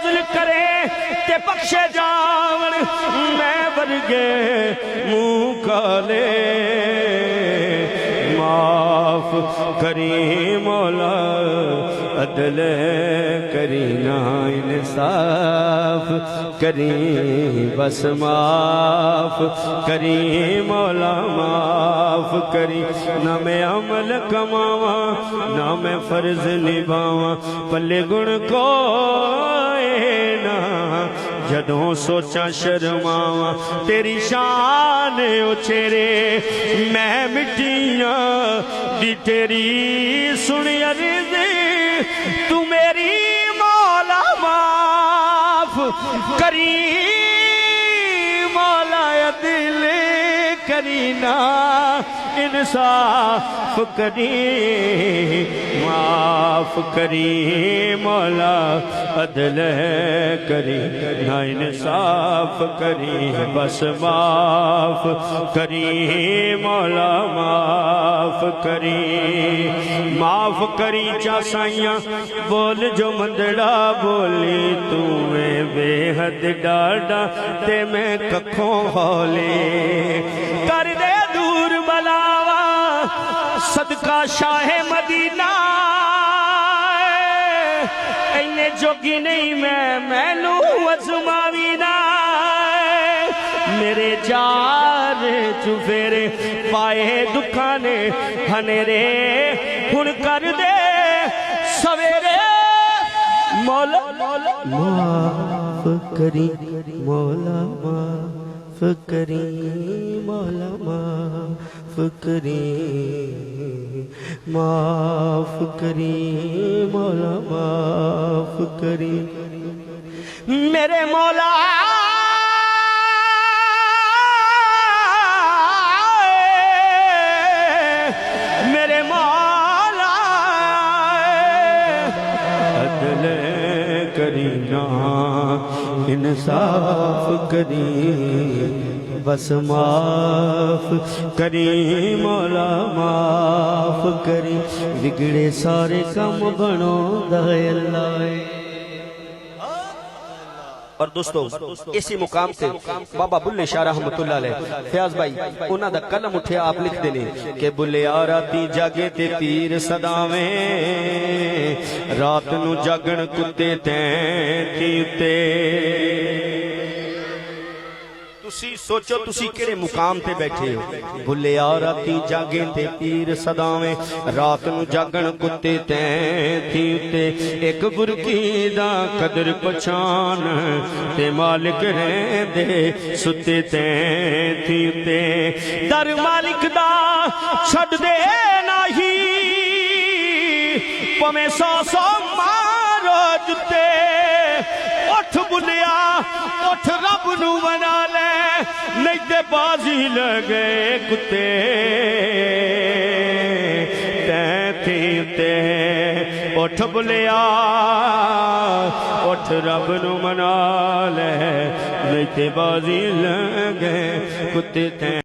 فضل کرے تے بخشے جاون میں ورگے منہ کالے معاف کری مولا عدل کری نا انصاف کری بس معاف کری مولا معاف کری نہ میں عمل کماواں نہ میں فرض نبھاواں پلے گن کوئے نہ جدوں سوچا شرماواں تیری شان اچھرے میں مٹیاں دی تیری سنی عرض تو میری مولا معاف کری مولا عدل کرینا انصاف کری معاف کری مولا عدل کری نا انصاف کری بس معاف کری مولا معاف کری معاف کری چا سائیاں بول جو مندڑا بولی تو میں بے حد ڈاڈا تے میں ککھوں ہولے کر دے دور بلاوا صدقہ شاہ مدینہ اینے جوگی نہیں میں نو ازماوینا میرے جار چفیرے پائے دکھانے ہنیرے ہن کر دے سویرے مولا معاف کری مولا معاف کری مولا معاف کری معاف کری مولا معاف کری میرے مولا میرے مولا عدل کرینا انصاف کری بس معاف کری مولا معاف کری بگڑے سارے کم بنو دائے اللہ اور دوستو اسی مقام سے بابا بلے شاہ رحمت اللہ علیہ فیاض بھائی انہاں دا قلم اٹھے آپ لکھ دینے کہ بلے آراتی جاگے تے تیر صداویں رات نو جاگن کتے تین تیتے تسی سوچو تسی کیڑے مقام تے بیٹھے ہو بھلے آراتی جاگیں تے پیر صداویں رات نو جاگن کتے تین تیتے ایک برکی دا قدر پچھان تے مالک رہن دے ستے تین تیتے در مالک دا چھڑ دے نہیں پمیں سو مارو جتے اٹھ بلیا اٹھ رب نو بنا لے نہیں دے بازی لگے کتے تیتے اٹھ بلیا اٹھ رب نو بنا لے نہیں دے بازی لگے کتے